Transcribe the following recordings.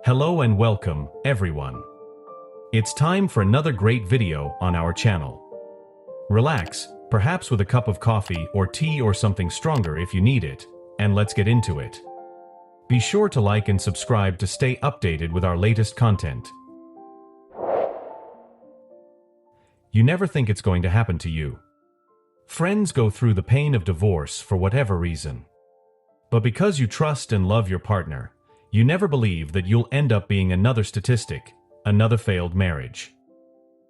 Hello and welcome, everyone. It's time for another great video on our channel. Relax, perhaps with a cup of coffee or tea or something stronger if you need it, and let's get into it. Be sure to like and subscribe to stay updated with our latest content. You never think it's going to happen to you. Friends go through the pain of divorce for whatever reason. But because you trust and love your partner, you never believe that you'll end up being another statistic, another failed marriage.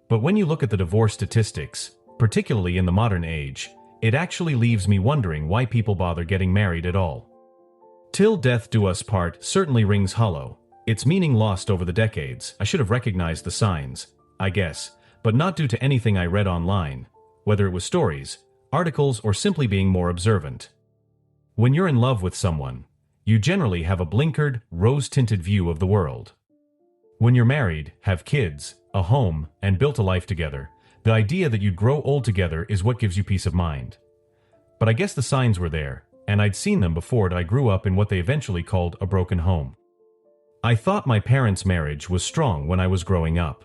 But when you look at the divorce statistics, particularly in the modern age, it actually leaves me wondering why people bother getting married at all. "Till death do us part" certainly rings hollow, its meaning lost over the decades. I should have recognized the signs, I guess, but not due to anything I read online, whether it was stories, articles, or simply being more observant. When you're in love with someone, you generally have a blinkered, rose-tinted view of the world. When you're married, have kids, a home, and built a life together, the idea that you'd grow old together is what gives you peace of mind. But I guess the signs were there, and I'd seen them before I grew up in what they eventually called a broken home. I thought my parents' marriage was strong when I was growing up.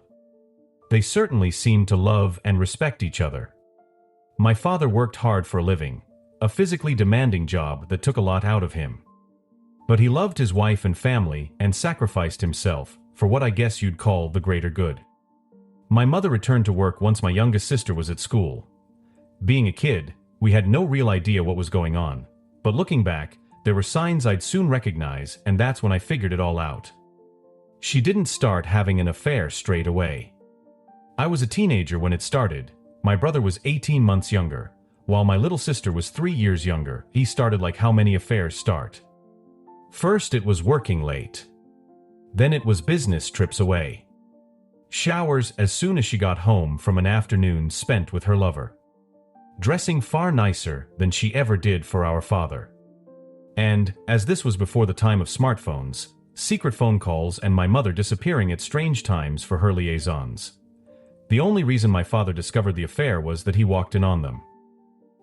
They certainly seemed to love and respect each other. My father worked hard for a living, a physically demanding job that took a lot out of him. But he loved his wife and family and sacrificed himself for what I guess you'd call the greater good. My mother returned to work once my youngest sister was at school. Being a kid, we had no real idea what was going on, but looking back, there were signs I'd soon recognize, and that's when I figured it all out. She didn't start having an affair straight away. I was a teenager when it started. My brother was 18 months younger, while my little sister was 3 years younger. He started like how many affairs start. First it was working late. Then it was business trips away. Showers as soon as she got home from an afternoon spent with her lover. Dressing far nicer than she ever did for our father. And, as this was before the time of smartphones, secret phone calls and my mother disappearing at strange times for her liaisons. The only reason my father discovered the affair was that he walked in on them.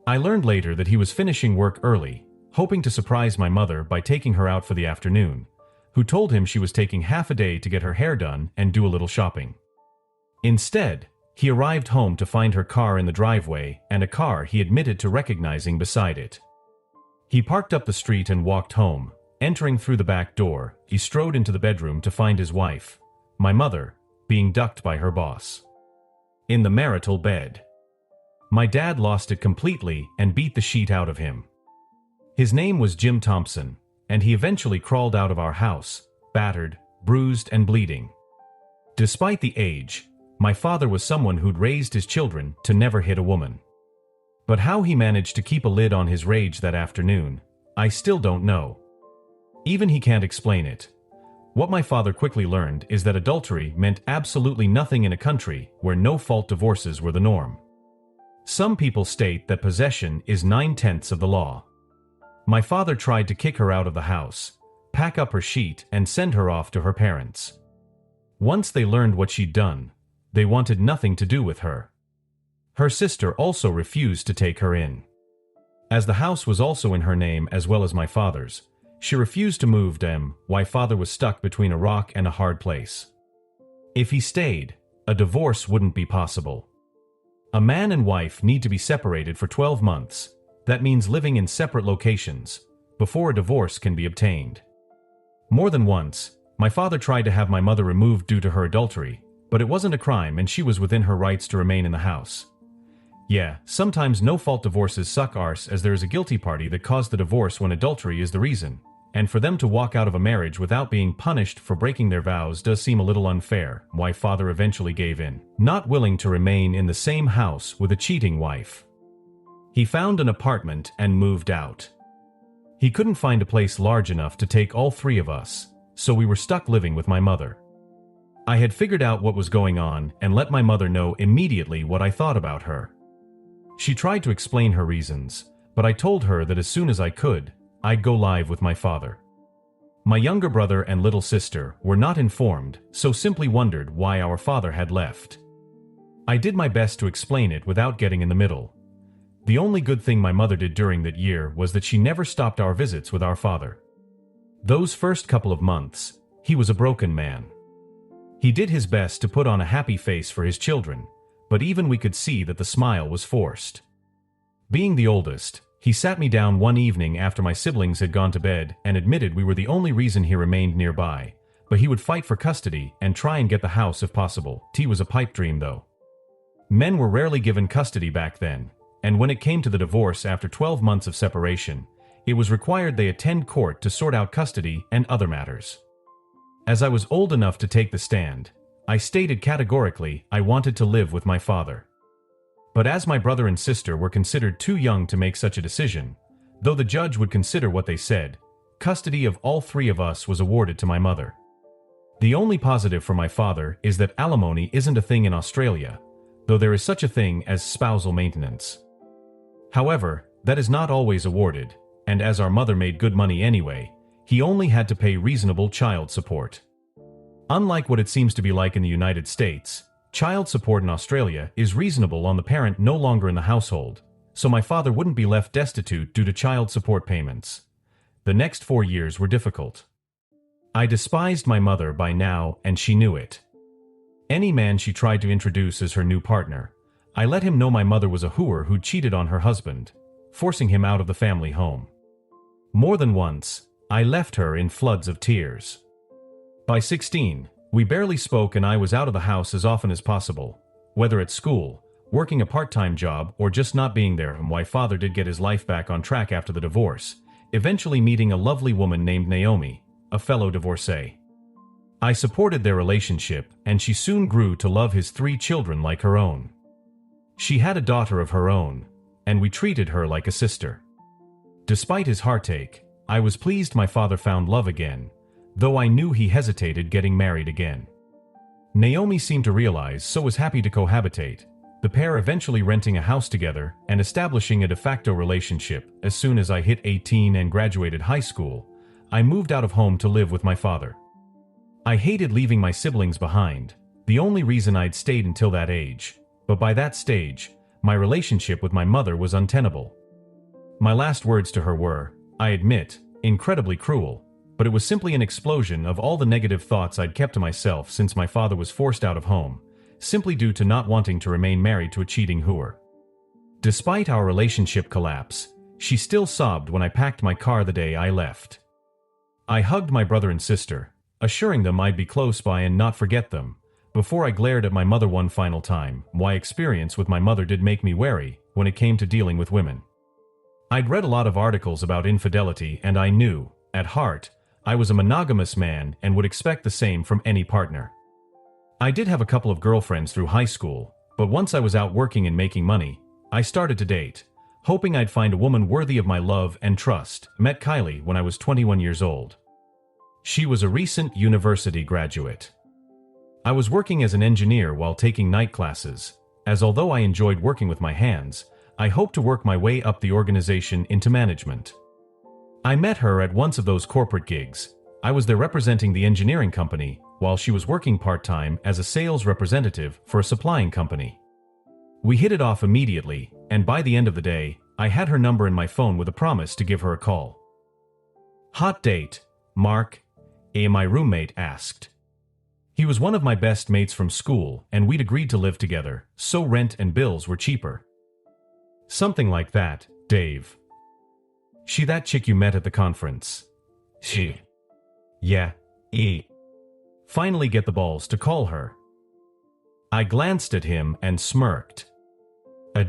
I learned later that he was finishing work early, hoping to surprise my mother by taking her out for the afternoon, who told him she was taking half a day to get her hair done and do a little shopping. Instead, he arrived home to find her car in the driveway and a car he admitted to recognizing beside it. He parked up the street and walked home. Entering through the back door, he strode into the bedroom to find his wife, my mother, being ducked by her boss. In the marital bed. My dad lost it completely and beat the sheet out of him. His name was Jim Thompson, and he eventually crawled out of our house, battered, bruised, and bleeding. Despite the age, my father was someone who'd raised his children to never hit a woman. But how he managed to keep a lid on his rage that afternoon, I still don't know. Even he can't explain it. What my father quickly learned is that adultery meant absolutely nothing in a country where no-fault divorces were the norm. Some people state that possession is 9/10 of the law. My father tried to kick her out of the house, pack up her sheet, and send her off to her parents. Once they learned what she'd done, they wanted nothing to do with her. Her sister also refused to take her in. As the house was also in her name as well as my father's, she refused to move them, why father was stuck between a rock and a hard place. If he stayed, a divorce wouldn't be possible. A man and wife need to be separated for 12 months. That means living in separate locations, before a divorce can be obtained. More than once, my father tried to have my mother removed due to her adultery, but it wasn't a crime and she was within her rights to remain in the house. Yeah, sometimes no-fault divorces suck arse as there is a guilty party that caused the divorce when adultery is the reason, and for them to walk out of a marriage without being punished for breaking their vows does seem a little unfair, why father eventually gave in, not willing to remain in the same house with a cheating wife. He found an apartment and moved out. He couldn't find a place large enough to take all 3 of us, so we were stuck living with my mother. I had figured out what was going on and let my mother know immediately what I thought about her. She tried to explain her reasons, but I told her that as soon as I could, I'd go live with my father. My younger brother and little sister were not informed, so simply wondered why our father had left. I did my best to explain it without getting in the middle. The only good thing my mother did during that year was that she never stopped our visits with our father. Those first couple of months, He was a broken man. He did his best to put on a happy face for his children, but even we could see that the smile was forced. Being the oldest, he sat me down one evening after my siblings had gone to bed and admitted we were the only reason he remained nearby, but he would fight for custody and try and get the house if possible. T was a pipe dream though. Men were rarely given custody back then, and when it came to the divorce after 12 months of separation, it was required they attend court to sort out custody and other matters. As I was old enough to take the stand, I stated categorically I wanted to live with my father. But as my brother and sister were considered too young to make such a decision, though the judge would consider what they said, custody of all three of us was awarded to my mother. The only positive for my father is that alimony isn't a thing in Australia, though there is such a thing as spousal maintenance. However, that is not always awarded, and as our mother made good money anyway, he only had to pay reasonable child support. Unlike what it seems to be like in the United States, child support in Australia is reasonable on the parent no longer in the household, so my father wouldn't be left destitute due to child support payments. The next 4 years were difficult. I despised my mother by now, and she knew it. Any man she tried to introduce as her new partner, I let him know my mother was a hooer who cheated on her husband, forcing him out of the family home. More than once, I left her in floods of tears. By 16, we barely spoke and I was out of the house as often as possible, whether at school, working a part-time job, or just not being there. And my father did get his life back on track after the divorce, eventually meeting a lovely woman named Naomi, a fellow divorcee. I supported their relationship, and she soon grew to love his 3 children like her own. She had a daughter of her own, and we treated her like a sister. Despite his heartache, I was pleased my father found love again, though I knew he hesitated getting married again. Naomi seemed to realize, so was happy to cohabitate, the pair eventually renting a house together and establishing a de facto relationship. As soon as I hit 18 and graduated high school, I moved out of home to live with my father. I hated leaving my siblings behind, the only reason I'd stayed until that age, but by that stage, my relationship with my mother was untenable. My last words to her were, I admit, incredibly cruel, but it was simply an explosion of all the negative thoughts I'd kept to myself since my father was forced out of home, simply due to not wanting to remain married to a cheating hooer. Despite our relationship collapse, she still sobbed when I packed my car the day I left. I hugged my brother and sister, assuring them I'd be close by and not forget them, before I glared at my mother one final time. My experience with my mother did make me wary when it came to dealing with women. I'd read a lot of articles about infidelity, and I knew, at heart, I was a monogamous man and would expect the same from any partner. I did have a couple of girlfriends through high school, but once I was out working and making money, I started to date, hoping I'd find a woman worthy of my love and trust. Met Kylie when I was 21 years old. She was a recent university graduate. I was working as an engineer while taking night classes, as although I enjoyed working with my hands, I hoped to work my way up the organization into management. I met her at once of those corporate gigs. I was there representing the engineering company, while she was working part-time as a sales representative for a supplying company. We hit it off immediately, and by the end of the day, I had her number in my phone with a promise to give her a call. Hot date, Mark? My roommate asked. He was one of my best mates from school, and we'd agreed to live together, so rent and bills were cheaper. Something like that, Dave. She that chick you met at the conference? She. Yeah, Finally get the balls to call her. I glanced at him and smirked.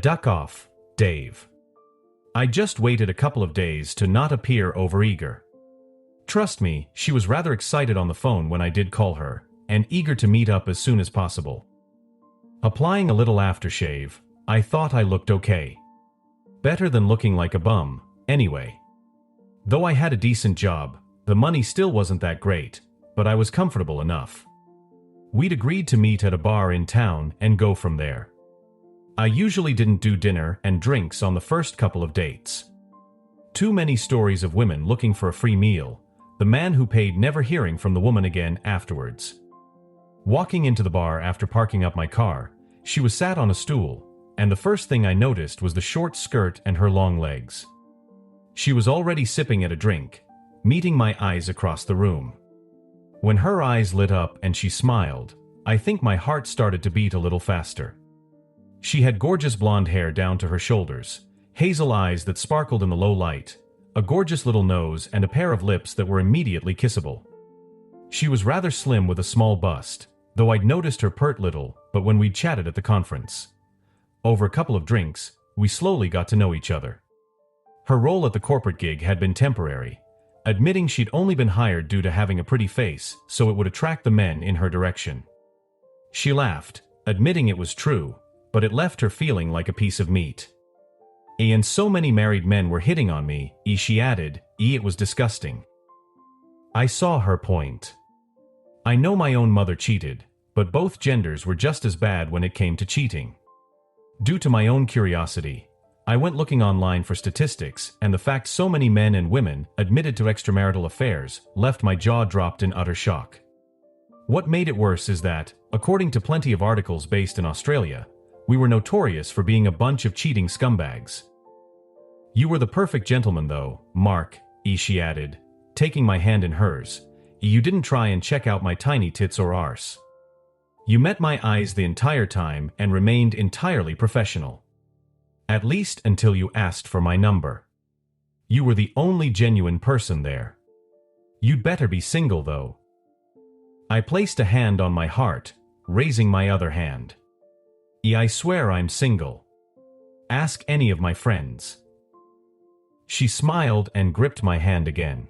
Duck off, Dave. I just waited a couple of days to not appear overeager. Trust me, she was rather excited on the phone when I did call her, and eager to meet up as soon as possible. Applying a little aftershave, I thought I looked okay. Better than looking like a bum, anyway. Though I had a decent job, the money still wasn't that great, but I was comfortable enough. We'd agreed to meet at a bar in town and go from there. I usually didn't do dinner and drinks on the first couple of dates. Too many stories of women looking for a free meal, the man who paid never hearing from the woman again afterwards. Walking into the bar after parking up my car, she was sat on a stool, and the first thing I noticed was the short skirt and her long legs. She was already sipping at a drink, meeting my eyes across the room. When her eyes lit up and she smiled, I think my heart started to beat a little faster. She had gorgeous blonde hair down to her shoulders, hazel eyes that sparkled in the low light, a gorgeous little nose and a pair of lips that were immediately kissable. She was rather slim with a small bust, though I'd noticed her pert little, but when we'd chatted at the conference. Over a couple of drinks, we slowly got to know each other. Her role at the corporate gig had been temporary, admitting she'd only been hired due to having a pretty face so it would attract the men in her direction. She laughed, admitting it was true, but it left her feeling like a piece of meat. And so many married men were hitting on me, she added, it was disgusting. I saw her point. I know my own mother cheated, but both genders were just as bad when it came to cheating. Due to my own curiosity, I went looking online for statistics, and the fact so many men and women admitted to extramarital affairs left my jaw dropped in utter shock. What made it worse is that, according to plenty of articles based in Australia, we were notorious for being a bunch of cheating scumbags. You were the perfect gentleman though, Mark, she added, taking my hand in hers. You didn't try and check out my tiny tits or arse. You met my eyes the entire time and remained entirely professional. At least until you asked for my number. You were the only genuine person there. You'd better be single though. I placed a hand on my heart, raising my other hand. I swear I'm single. Ask any of my friends. She smiled and gripped my hand again.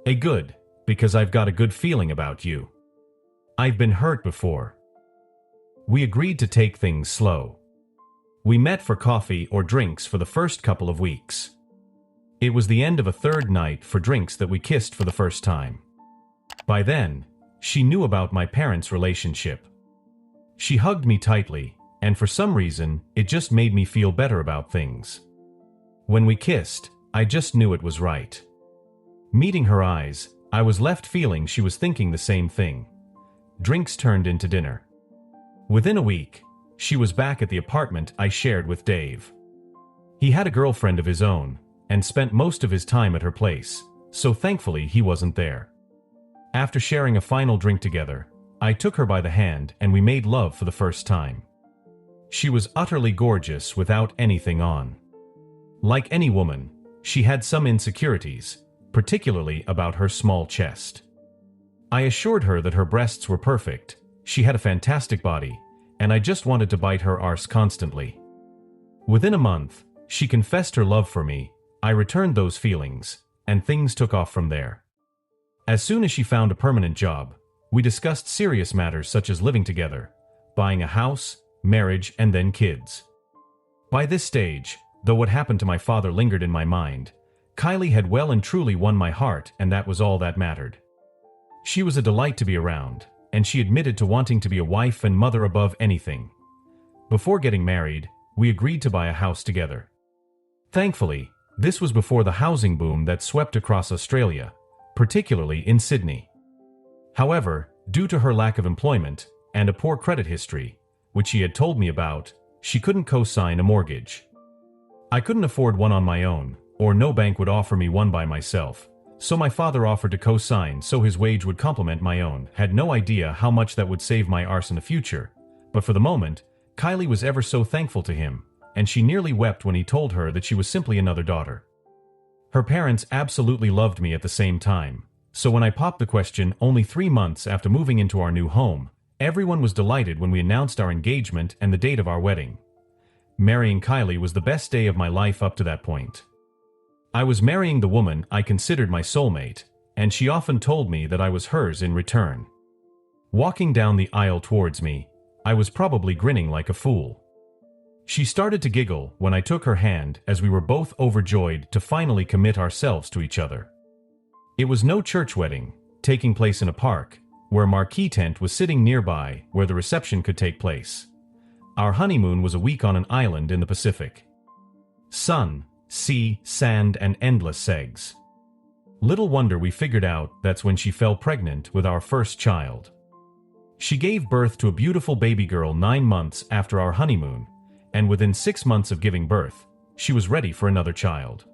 Good, because I've got a good feeling about you. I've been hurt before. We agreed to take things slow. We met for coffee or drinks for the first couple of weeks. It was the end of a third night for drinks that we kissed for the first time. By then, she knew about my parents' relationship. She hugged me tightly, and for some reason, it just made me feel better about things. When we kissed, I just knew it was right. Meeting her eyes, I was left feeling she was thinking the same thing. Drinks turned into dinner. Within a week, she was back at the apartment I shared with Dave. He had a girlfriend of his own, and spent most of his time at her place, so thankfully he wasn't there. After sharing a final drink together, I took her by the hand and we made love for the first time. She was utterly gorgeous without anything on. Like any woman, she had some insecurities, particularly about her small chest. I assured her that her breasts were perfect, she had a fantastic body, and I just wanted to bite her arse constantly. Within a month, she confessed her love for me, I returned those feelings, and things took off from there. As soon as she found a permanent job, we discussed serious matters such as living together, buying a house, marriage, and then kids. By this stage, though what happened to my father lingered in my mind, Kylie had well and truly won my heart, and that was all that mattered. She was a delight to be around, and she admitted to wanting to be a wife and mother above anything. Before getting married, we agreed to buy a house together. Thankfully, this was before the housing boom that swept across Australia, particularly in Sydney. However, due to her lack of employment and a poor credit history, which she had told me about, she couldn't co-sign a mortgage. I couldn't afford one on my own, or no bank would offer me one by myself, so my father offered to co-sign so his wage would complement my own. Had no idea how much that would save my arse in the future, but for the moment, Kylie was ever so thankful to him, and she nearly wept when he told her that she was simply another daughter. Her parents absolutely loved me at the same time, so when I popped the question only 3 months after moving into our new home, everyone was delighted when we announced our engagement and the date of our wedding. Marrying Kylie was the best day of my life up to that point. I was marrying the woman I considered my soulmate, and she often told me that I was hers in return. Walking down the aisle towards me, I was probably grinning like a fool. She started to giggle when I took her hand as we were both overjoyed to finally commit ourselves to each other. It was no church wedding, taking place in a park, where a marquee tent was sitting nearby where the reception could take place. Our honeymoon was a week on an island in the Pacific. Sun, sea, sand, and endless segs. Little wonder we figured out that's when she fell pregnant with our first child. She gave birth to a beautiful baby girl 9 months after our honeymoon, and within 6 months of giving birth, she was ready for another child.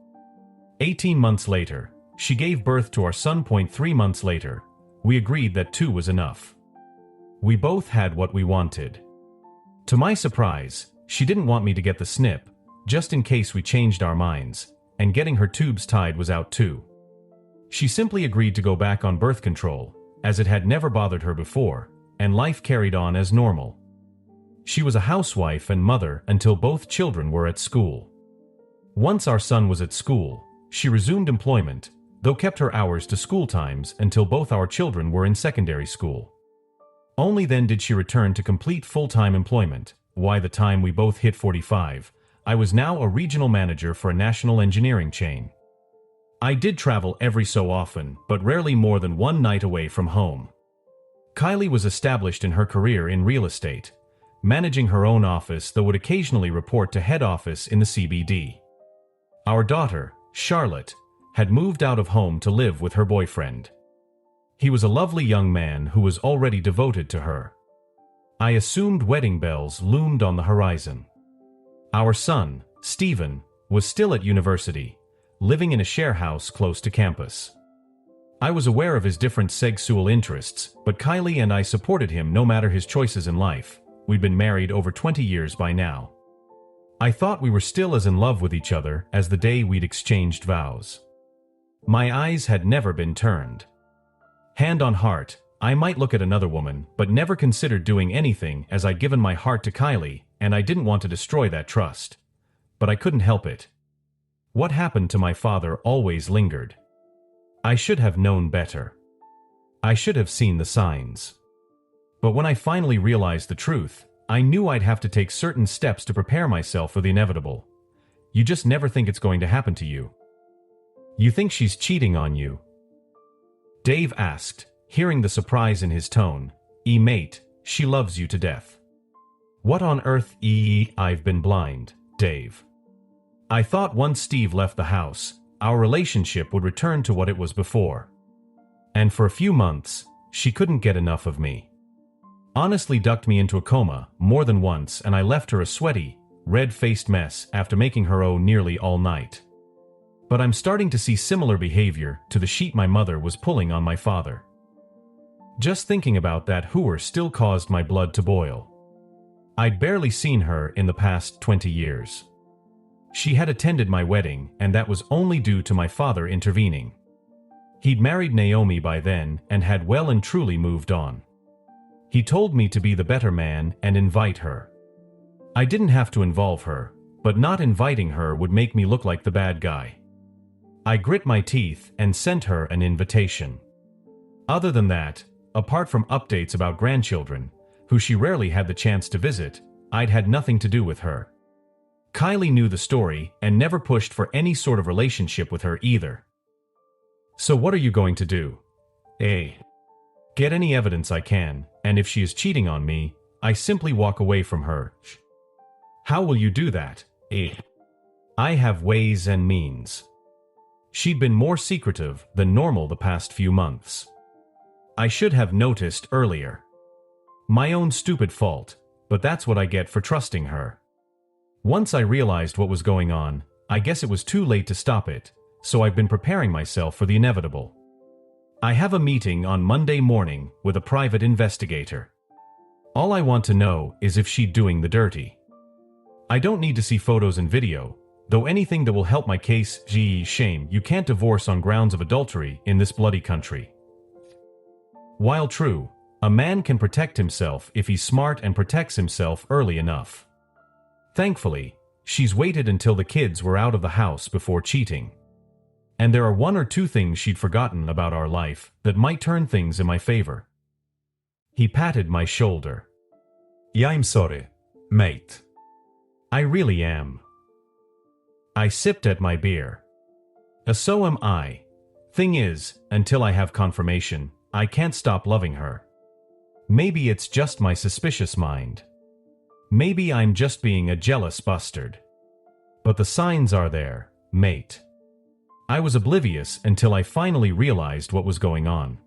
18 months later, she gave birth to our son. 3 months later, We agreed that 2 was enough. We both had what we wanted. To my surprise, she didn't want me to get the snip, just in case we changed our minds, and getting her tubes tied was out too. She simply agreed to go back on birth control, as it had never bothered her before, and life carried on as normal. She was a housewife and mother until both children were at school. Once our son was at school, she resumed employment, though kept her hours to school times until both our children were in secondary school. Only then did she return to complete full-time employment. By the time we both hit 45, I was now a regional manager for a national engineering chain. I did travel every so often, but rarely more than one night away from home. Kylie was established in her career in real estate, managing her own office, though would occasionally report to head office in the CBD. Our daughter, Charlotte, had moved out of home to live with her boyfriend. He was a lovely young man who was already devoted to her. I assumed wedding bells loomed on the horizon. Our son, Stephen, was still at university, living in a share house close to campus. I was aware of his different sexual interests, but Kylie and I supported him no matter his choices in life. We'd been married over 20 years by now. I thought we were still as in love with each other as the day we'd exchanged vows. My eyes had never been turned. Hand on heart, I might look at another woman, but never considered doing anything, as I'd given my heart to Kylie, and I didn't want to destroy that trust. But I couldn't help it. What happened to my father always lingered. I should have known better. I should have seen the signs. But when I finally realized the truth, I knew I'd have to take certain steps to prepare myself for the inevitable. You just never think it's going to happen to you. You think she's cheating on you? Dave asked, hearing the surprise in his tone. Mate, she loves you to death. What on earth? I've been blind, Dave. I thought once Steve left the house, our relationship would return to what it was before. And for a few months, she couldn't get enough of me. Honestly ducked me into a coma more than once, and I left her a sweaty, red-faced mess after making her owe nearly all night. But I'm starting to see similar behavior to the sheet my mother was pulling on my father. Just thinking about that hooer still caused my blood to boil. I'd barely seen her in the past 20 years. She had attended my wedding, and that was only due to my father intervening. He'd married Naomi by then and had well and truly moved on. He told me to be the better man and invite her. I didn't have to involve her, but not inviting her would make me look like the bad guy. I grit my teeth and sent her an invitation. Other than that, apart from updates about grandchildren, who she rarely had the chance to visit, I'd had nothing to do with her. Kylie knew the story and never pushed for any sort of relationship with her either. So what are you going to do? Get any evidence I can, and if she is cheating on me, I simply walk away from her. How will you do that? I have ways and means. She'd been more secretive than normal the past few months. I should have noticed earlier. My own stupid fault, but that's what I get for trusting her. Once I realized what was going on, I guess it was too late to stop it, so I've been preparing myself for the inevitable. I have a meeting on Monday morning with a private investigator. All I want to know is if she's doing the dirty. I don't need to see photos and video, though anything that will help my case. Shame you can't divorce on grounds of adultery in this bloody country. While true, a man can protect himself if he's smart and protects himself early enough. Thankfully, she's waited until the kids were out of the house before cheating. And there are 1 or 2 things she'd forgotten about our life that might turn things in my favor. He patted my shoulder. I'm sorry, mate. I really am. I sipped at my beer. So am I. Thing is, until I have confirmation, I can't stop loving her. Maybe it's just my suspicious mind. Maybe I'm just being a jealous bastard. But the signs are there, mate. I was oblivious until I finally realized what was going on.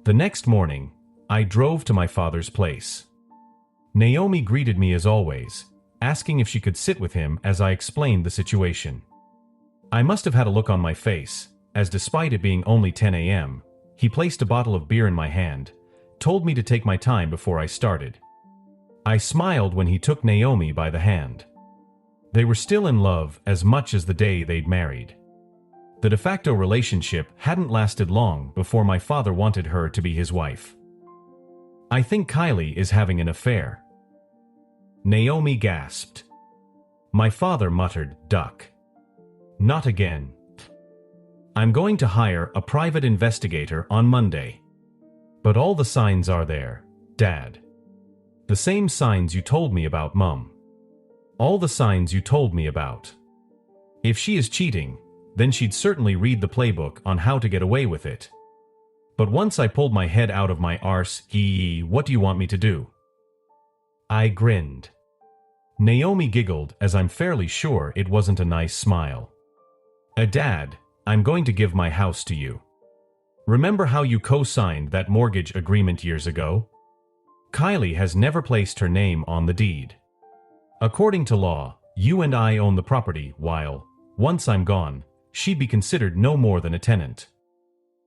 The next morning, I drove to my father's place. Naomi greeted me as always, asking if she could sit with him as I explained the situation. I must have had a look on my face, as despite it being only 10 a.m., He placed a bottle of beer in my hand, told me to take my time before I started. I smiled when he took Naomi by the hand. They were still in love as much as the day they'd married. The de facto relationship hadn't lasted long before my father wanted her to be his wife. "I think Kylie is having an affair." Naomi gasped. My father muttered, "Duck. Not again. I'm going to hire a private investigator on Monday." "But all the signs are there, Dad. The same signs you told me about, Mum. All the signs you told me about. If she is cheating, then she'd certainly read the playbook on how to get away with it. But once I pulled my head out of my arse, what do you want me to do?" I grinned. Naomi giggled, as I'm fairly sure it wasn't a nice smile. "Dad, I'm going to give my house to you. Remember how you co-signed that mortgage agreement years ago? Kylie has never placed her name on the deed. According to law, you and I own the property while, once I'm gone, she'd be considered no more than a tenant.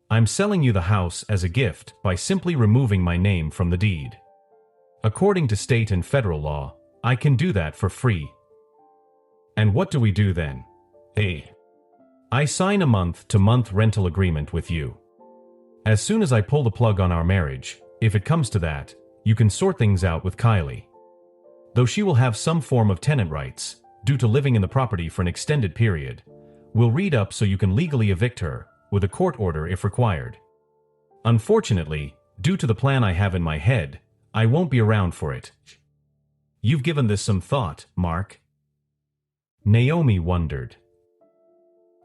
I'm selling you the house as a gift by simply removing my name from the deed. According to state and federal law, I can do that for free." "And what do we do then?" "I sign a month-to-month rental agreement with you. As soon as I pull the plug on our marriage, if it comes to that, you can sort things out with Kylie. Though she will have some form of tenant rights, due to living in the property for an extended period, we'll read up so you can legally evict her, with a court order if required. Unfortunately, due to the plan I have in my head, I won't be around for it. You've given this some thought, Mark?" Naomi wondered.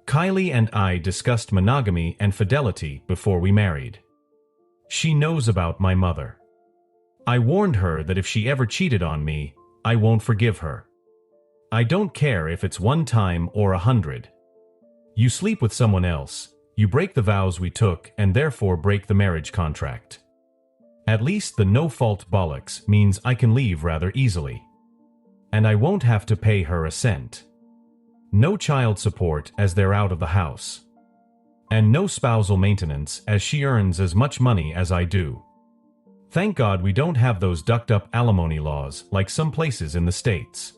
"Kylie and I discussed monogamy and fidelity before we married. She knows about my mother. I warned her that if she ever cheated on me, I won't forgive her. I don't care if it's 1 time or 100. You sleep with someone else, you break the vows we took and therefore break the marriage contract. At least the no-fault bollocks means I can leave rather easily. And I won't have to pay her a cent. No child support as they're out of the house. And no spousal maintenance as she earns as much money as I do. Thank God we don't have those ducked-up alimony laws like some places in the States.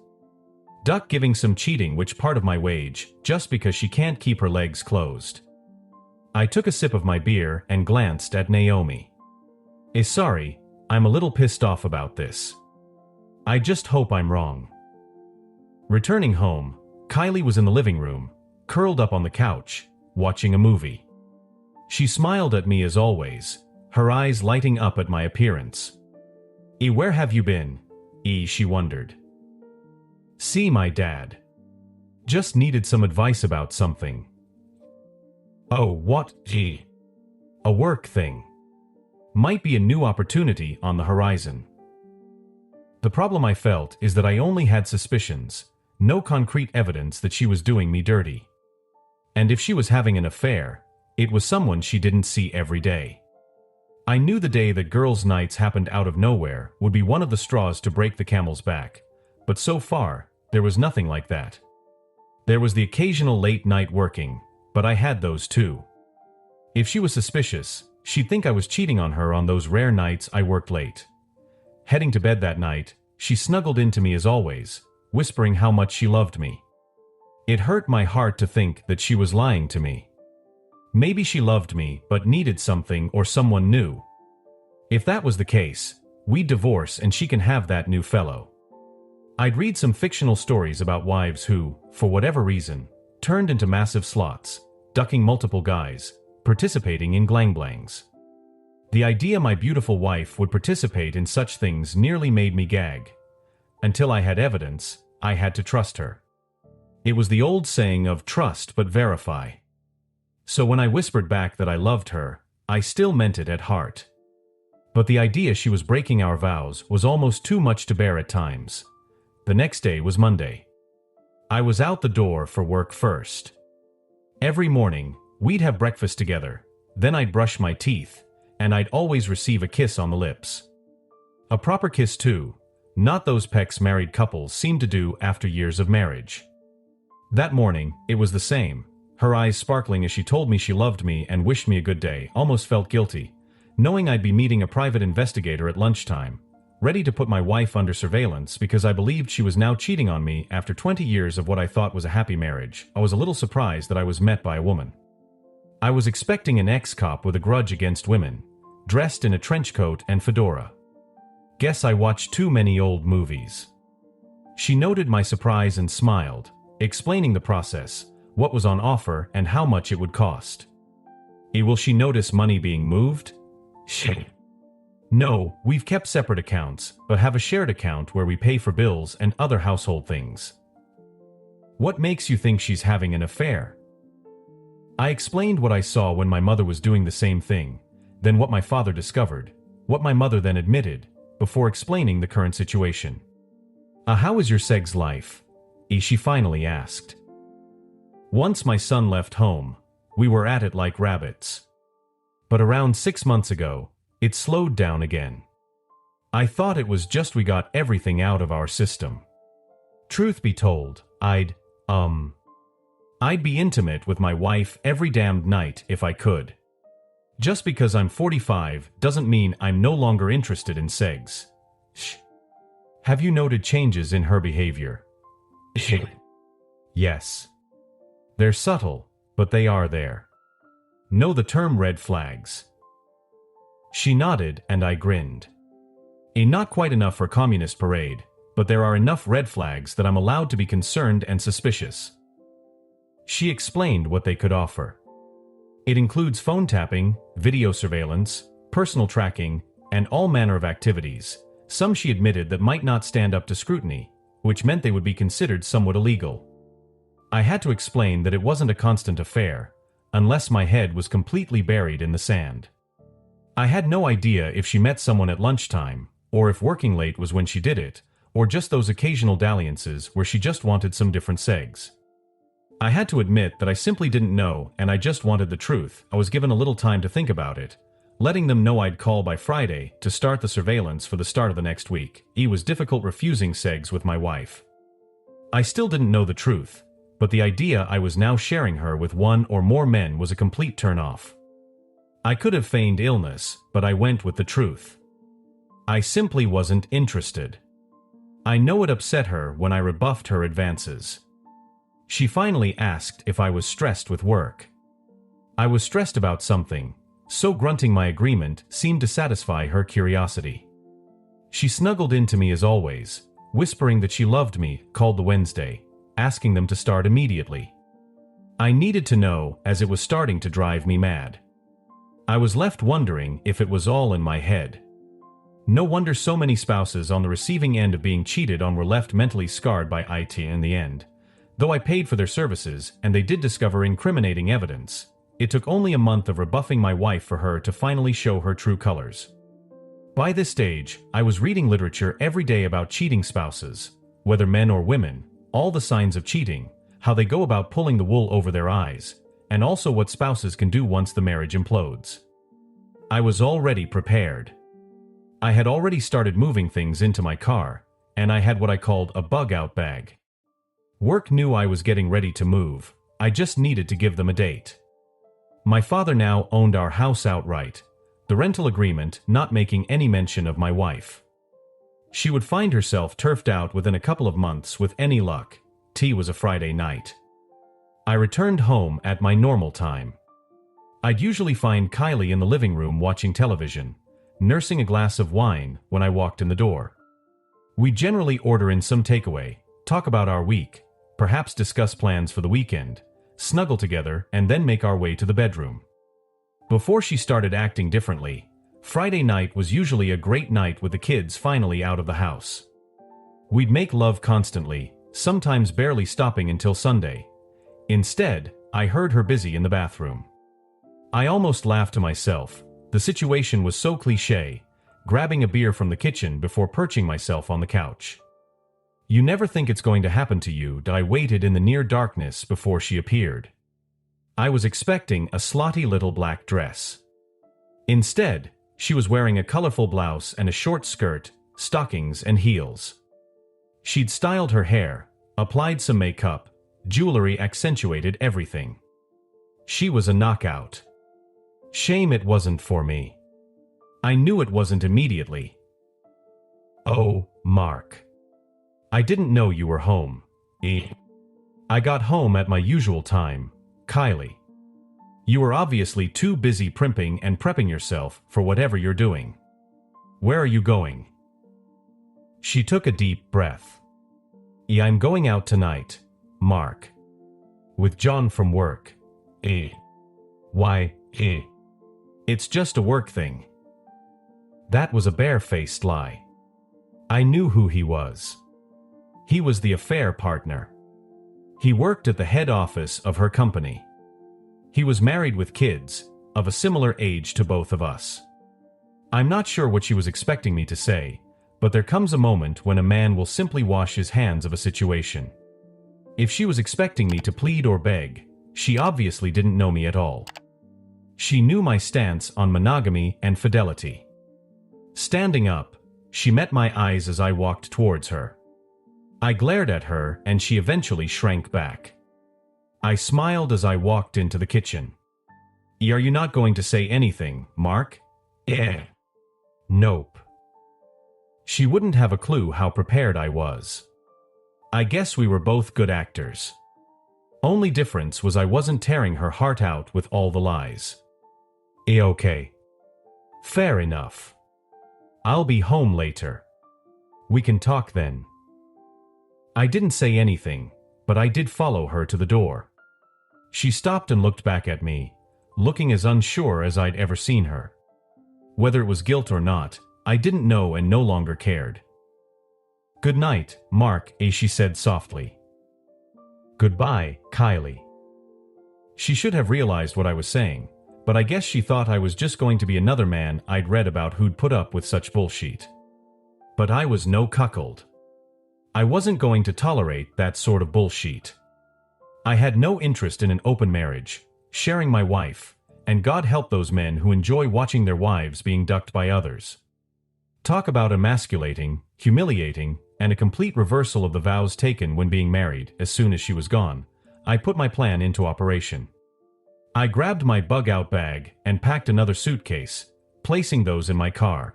Duck giving some cheating which part of my wage just because she can't keep her legs closed." I took a sip of my beer and glanced at Naomi. Sorry, I'm a little pissed off about this. I just hope I'm wrong." Returning home, Kylie was in the living room, curled up on the couch, watching a movie. She smiled at me as always, her eyes lighting up at my appearance. Where have you been?" she wondered. "See my dad. Just needed some advice about something." "Oh, what, A work thing. Might be a new opportunity on the horizon." The problem I felt is that I only had suspicions, no concrete evidence that she was doing me dirty. And if she was having an affair, it was someone she didn't see every day. I knew the day that girls' nights happened out of nowhere would be one of the straws to break the camel's back, but so far, there was nothing like that. There was the occasional late night working, but I had those too. If she was suspicious, she'd think I was cheating on her on those rare nights I worked late. Heading to bed that night, she snuggled into me as always, whispering how much she loved me. It hurt my heart to think that she was lying to me. Maybe she loved me but needed something or someone new. If that was the case, we'd divorce and she can have that new fellow. I'd read some fictional stories about wives who, for whatever reason, turned into massive slots, ducking multiple guys, participating in glang-blangs. The idea my beautiful wife would participate in such things nearly made me gag. Until I had evidence, I had to trust her. It was the old saying of trust but verify. So when I whispered back that I loved her, I still meant it at heart. But the idea she was breaking our vows was almost too much to bear at times. The next day was Monday. I was out the door for work first. Every morning, we'd have breakfast together, then I'd brush my teeth, and I'd always receive a kiss on the lips. A proper kiss too, not those pecks married couples seem to do after years of marriage. That morning, it was the same, her eyes sparkling as she told me she loved me and wished me a good day. Almost felt guilty, knowing I'd be meeting a private investigator at lunchtime, ready to put my wife under surveillance because I believed she was now cheating on me after 20 years of what I thought was a happy marriage. I was a little surprised that I was met by a woman. I was expecting an ex-cop with a grudge against women, dressed in a trench coat and fedora. Guess I watched too many old movies. She noted my surprise and smiled, explaining the process, what was on offer, and how much it would cost. Will she notice money being moved? No, we've kept separate accounts, but have a shared account where we pay for bills and other household things. What makes you think she's having an affair? I explained what I saw when my mother was doing the same thing, then what my father discovered, what my mother then admitted, before explaining the current situation. How is your sex life? She finally asked. Once my son left home, we were at it like rabbits. But around 6 months ago, it slowed down again. I thought it was just we got everything out of our system. Truth be told, I'd be intimate with my wife every damned night if I could. Just because I'm 45 doesn't mean I'm no longer interested in sex. Have you noted changes in her behavior? Yes. They're subtle, but they are there. Know the term red flags? She nodded and I grinned. Not quite enough for communist parade, but there are enough red flags that I'm allowed to be concerned and suspicious. She explained what they could offer. It includes phone tapping, video surveillance, personal tracking, and all manner of activities, some she admitted that might not stand up to scrutiny, which meant they would be considered somewhat illegal. I had to explain that it wasn't a constant affair, unless my head was completely buried in the sand. I had no idea if she met someone at lunchtime, or if working late was when she did it, or just those occasional dalliances where she just wanted some different segs. I had to admit that I simply didn't know and I just wanted the truth. I was given a little time to think about it, letting them know I'd call by Friday to start the surveillance for the start of the next week. It was difficult refusing segs with my wife. I still didn't know the truth, but the idea I was now sharing her with one or more men was a complete turn-off. I could have feigned illness, but I went with the truth. I simply wasn't interested. I know it upset her when I rebuffed her advances. She finally asked if I was stressed with work. I was stressed about something, so grunting my agreement seemed to satisfy her curiosity. She snuggled into me as always, whispering that she loved me, called the Wednesday, asking them to start immediately. I needed to know as it was starting to drive me mad. I was left wondering if it was all in my head. No wonder so many spouses on the receiving end of being cheated on were left mentally scarred by it in the end. Though I paid for their services and they did discover incriminating evidence, it took only a month of rebuffing my wife for her to finally show her true colors. By this stage, I was reading literature every day about cheating spouses, whether men or women, all the signs of cheating, how they go about pulling the wool over their eyes, and also what spouses can do once the marriage implodes. I was already prepared. I had already started moving things into my car, and I had what I called a bug-out bag. Work knew I was getting ready to move. I just needed to give them a date. My father now owned our house outright, the rental agreement not making any mention of my wife. She would find herself turfed out within a couple of months with any luck. Tea was a Friday night. I returned home at my normal time. I'd usually find Kylie in the living room watching television, nursing a glass of wine when I walked in the door. We'd generally order in some takeaway, talk about our week, perhaps discuss plans for the weekend, snuggle together, and then make our way to the bedroom. Before she started acting differently, Friday night was usually a great night with the kids finally out of the house. We'd make love constantly, sometimes barely stopping until Sunday. Instead, I heard her busy in the bathroom. I almost laughed to myself. The situation was so cliché, grabbing a beer from the kitchen before perching myself on the couch. You never think it's going to happen to you. I waited in the near darkness before she appeared. I was expecting a slotty little black dress. Instead, she was wearing a colorful blouse and a short skirt, stockings and heels. She'd styled her hair, applied some makeup, jewelry accentuated everything. She was a knockout. Shame it wasn't for me. I knew it wasn't immediately. Oh, Mark. I didn't know you were home. I got home at my usual time, Kylie. You were obviously too busy primping and prepping yourself for whatever you're doing. Where are you going? She took a deep breath. I'm going out tonight, Mark. With John from work. Why, It's just a work thing. That was a bare-faced lie. I knew who he was. He was the affair partner. He worked at the head office of her company. He was married with kids, of a similar age to both of us. I'm not sure what she was expecting me to say, but there comes a moment when a man will simply wash his hands of a situation. If she was expecting me to plead or beg, she obviously didn't know me at all. She knew my stance on monogamy and fidelity. Standing up, she met my eyes as I walked towards her. I glared at her and she eventually shrank back. I smiled as I walked into the kitchen. Are you not going to say anything, Mark? Nope. She wouldn't have a clue how prepared I was. I guess we were both good actors. Only difference was I wasn't tearing her heart out with all the lies. Okay. Fair enough. I'll be home later. We can talk then. I didn't say anything, but I did follow her to the door. She stopped and looked back at me, looking as unsure as I'd ever seen her. Whether it was guilt or not, I didn't know and no longer cared. Good night, Mark, she said softly. Goodbye, Kylie. She should have realized what I was saying, but I guess she thought I was just going to be another man I'd read about who'd put up with such bullshit. But I was no cuckold. I wasn't going to tolerate that sort of bullshit. I had no interest in an open marriage, sharing my wife, and God help those men who enjoy watching their wives being ducked by others. Talk about emasculating, humiliating, and a complete reversal of the vows taken when being married. As soon as she was gone, I put my plan into operation. I grabbed my bug-out bag and packed another suitcase, placing those in my car.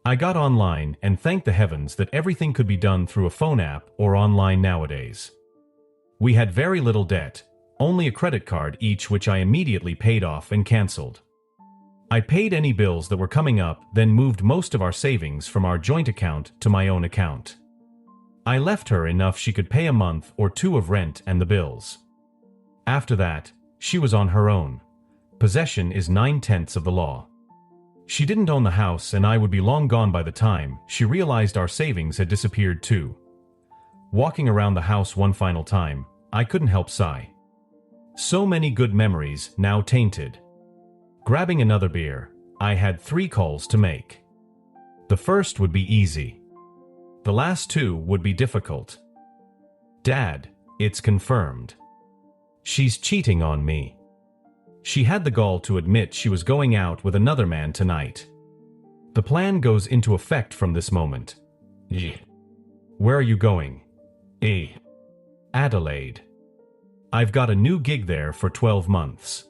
I got online and thanked the heavens that everything could be done through a phone app or online nowadays. We had very little debt, only a credit card each, which I immediately paid off and canceled. I paid any bills that were coming up, then moved most of our savings from our joint account to my own account. I left her enough she could pay a month or two of rent and the bills. After that, she was on her own. Possession is 9/10 of the law. She didn't own the house and I would be long gone by the time she realized our savings had disappeared too. Walking around the house one final time, I couldn't help sigh. So many good memories now tainted. Grabbing another beer, I had 3 calls to make. The first would be easy. The last 2 would be difficult. Dad, it's confirmed. She's cheating on me. She had the gall to admit she was going out with another man tonight. The plan goes into effect from this moment. Where are you going? Adelaide. I've got a new gig there for 12 months.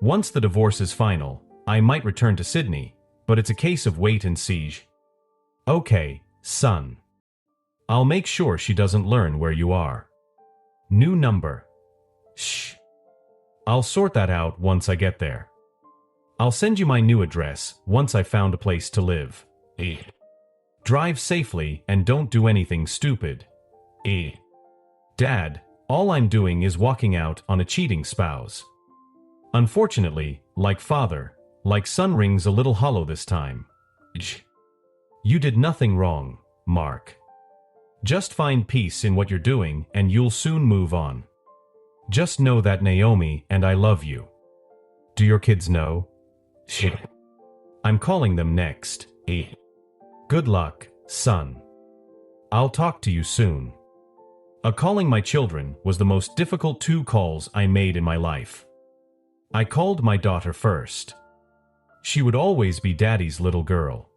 Once the divorce is final, I might return to Sydney, but it's a case of wait and see. Okay, son. I'll make sure she doesn't learn where you are. New number. Shh. I'll sort that out once I get there. I'll send you my new address once I've found a place to live. Drive safely and don't do anything stupid. Dad, all I'm doing is walking out on a cheating spouse. Unfortunately, like father, like son rings a little hollow this time. You did nothing wrong, Mark. Just find peace in what you're doing and you'll soon move on. Just know that Naomi and I love you. Do your kids know? I'm calling them next. Good luck, son. I'll talk to you soon. Calling my children was the most difficult 2 calls I made in my life. I called my daughter first. She would always be Daddy's little girl.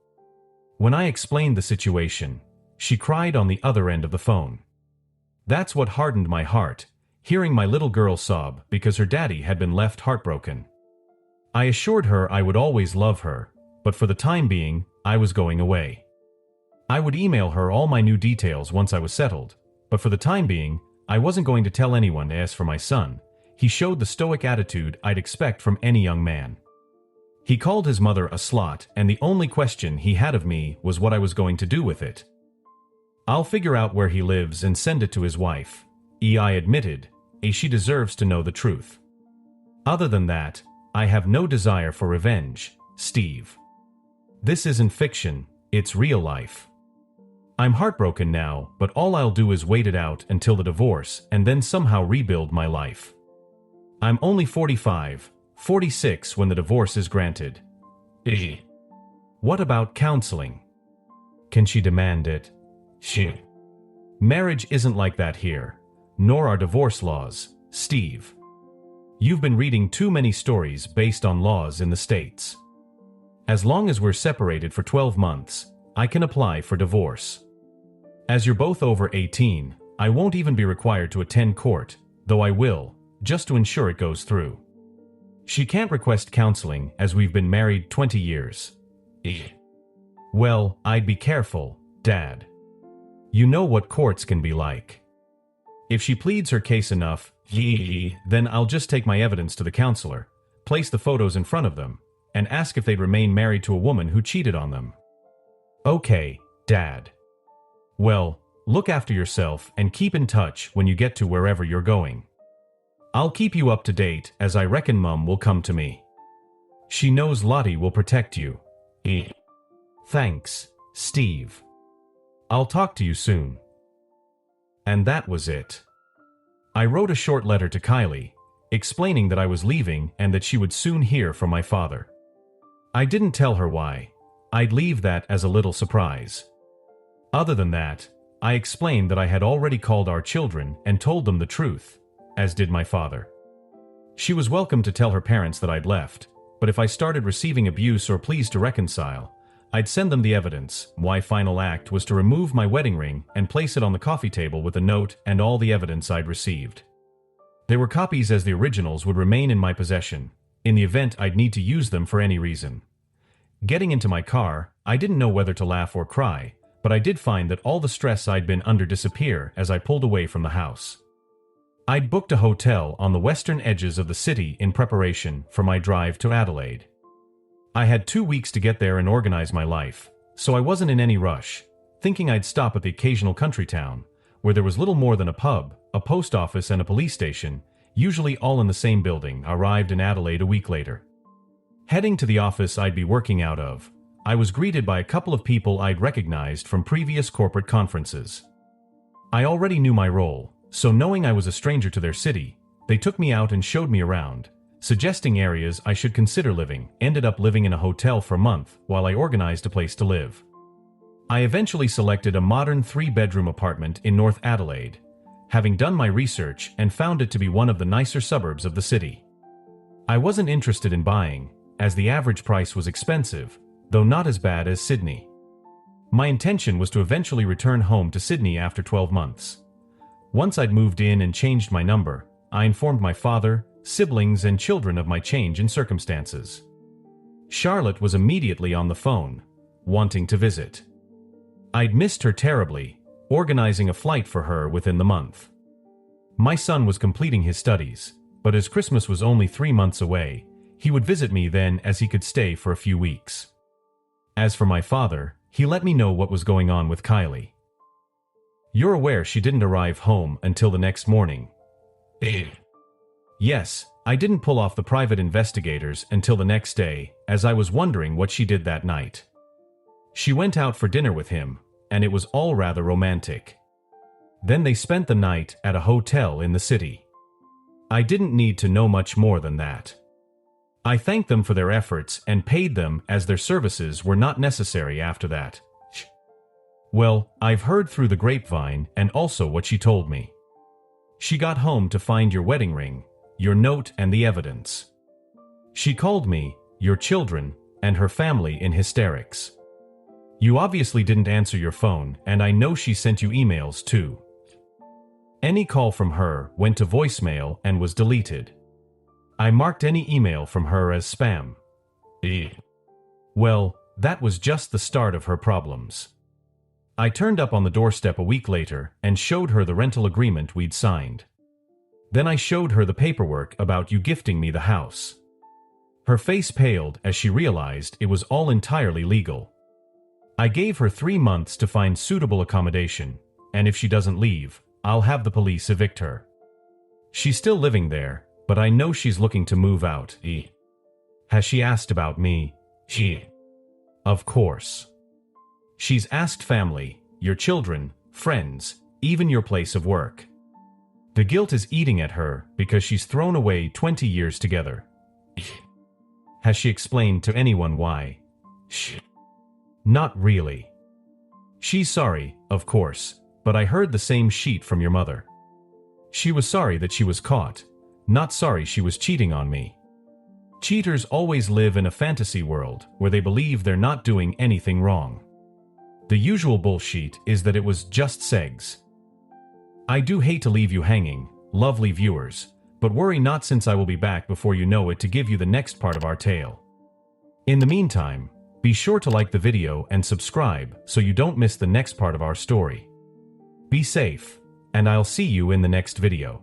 When I explained the situation, she cried on the other end of the phone. That's what hardened my heart, hearing my little girl sob because her daddy had been left heartbroken. I assured her I would always love her, but for the time being, I was going away. I would email her all my new details once I was settled, but for the time being, I wasn't going to tell anyone. As for my son, he showed the stoic attitude I'd expect from any young man. He called his mother a slut, and the only question he had of me was what I was going to do with it. I'll figure out where he lives and send it to his wife. I admitted, she deserves to know the truth. Other than that, I have no desire for revenge, Steve. This isn't fiction, it's real life. I'm heartbroken now, but all I'll do is wait it out until the divorce and then somehow rebuild my life. I'm only 45, 46 when the divorce is granted. What about counseling? Can she demand it? Marriage isn't like that here, nor are divorce laws, Steve. You've been reading too many stories based on laws in the States. As long as we're separated for 12 months, I can apply for divorce. As you're both over 18, I won't even be required to attend court, though I will, just to ensure it goes through. She can't request counseling as we've been married 20 years. Well, I'd be careful, Dad. You know what courts can be like. If she pleads her case enough, then I'll just take my evidence to the counselor, place the photos in front of them, and ask if they'd remain married to a woman who cheated on them. Okay, Dad. Well, look after yourself and keep in touch when you get to wherever you're going. I'll keep you up to date as I reckon Mum will come to me. She knows Lottie will protect you. Thanks, Steve. I'll talk to you soon. And that was it. I wrote a short letter to Kylie, explaining that I was leaving and that she would soon hear from my father. I didn't tell her why. I'd leave that as a little surprise. Other than that, I explained that I had already called our children and told them the truth, as did my father. She was welcome to tell her parents that I'd left, but if I started receiving abuse or pleas to reconcile, I'd send them the evidence. My final act was to remove my wedding ring and place it on the coffee table with a note and all the evidence I'd received. They were copies as the originals would remain in my possession, in the event I'd need to use them for any reason. Getting into my car, I didn't know whether to laugh or cry, but I did find that all the stress I'd been under disappear as I pulled away from the house. I'd booked a hotel on the western edges of the city in preparation for my drive to Adelaide. I had 2 weeks to get there and organize my life, so I wasn't in any rush, thinking I'd stop at the occasional country town, where there was little more than a pub, a post office and a police station, usually all in the same building. I arrived in Adelaide a week later. Heading to the office I'd be working out of, I was greeted by a couple of people I'd recognized from previous corporate conferences. I already knew my role, so knowing I was a stranger to their city, they took me out and showed me around, suggesting areas I should consider living. Ended up living in a hotel for a month while I organized a place to live. I eventually selected a modern 3-bedroom apartment in North Adelaide, having done my research and found it to be one of the nicer suburbs of the city. I wasn't interested in buying, as the average price was expensive, though not as bad as Sydney. My intention was to eventually return home to Sydney after 12 months. Once I'd moved in and changed my number, I informed my father, siblings, and children of my change in circumstances. Charlotte was immediately on the phone, wanting to visit. I'd missed her terribly, organizing a flight for her within the month. My son was completing his studies, but as Christmas was only 3 months away, he would visit me then as he could stay for a few weeks. As for my father, he let me know what was going on with Kylie. You're aware she didn't arrive home until the next morning. Yes, I didn't pull off the private investigators until the next day, as I was wondering what she did that night. She went out for dinner with him, and it was all rather romantic. Then they spent the night at a hotel in the city. I didn't need to know much more than that. I thanked them for their efforts and paid them as their services were not necessary after that. Well, I've heard through the grapevine and also what she told me. She got home to find your wedding ring, your note and the evidence. She called me, your children, and her family in hysterics. You obviously didn't answer your phone, and I know she sent you emails too. Any call from her went to voicemail and was deleted. I marked any email from her as spam. Well, that was just the start of her problems. I turned up on the doorstep a week later and showed her the rental agreement we'd signed. Then I showed her the paperwork about you gifting me the house. Her face paled as she realized it was all entirely legal. I gave her 3 months to find suitable accommodation, and if she doesn't leave, I'll have the police evict her. She's still living there, but I know she's looking to move out. Has she asked about me? Of course. She's asked family, your children, friends, even your place of work. The guilt is eating at her because she's thrown away 20 years together. Has she explained to anyone why? Not really. She's sorry, of course, but I heard the same sheet from your mother. She was sorry that she was caught, not sorry she was cheating on me. Cheaters always live in a fantasy world where they believe they're not doing anything wrong. The usual bullshit is that it was just sex. I do hate to leave you hanging, lovely viewers, but worry not, since I will be back before you know it to give you the next part of our tale. In the meantime, be sure to like the video and subscribe so you don't miss the next part of our story. Be safe, and I'll see you in the next video.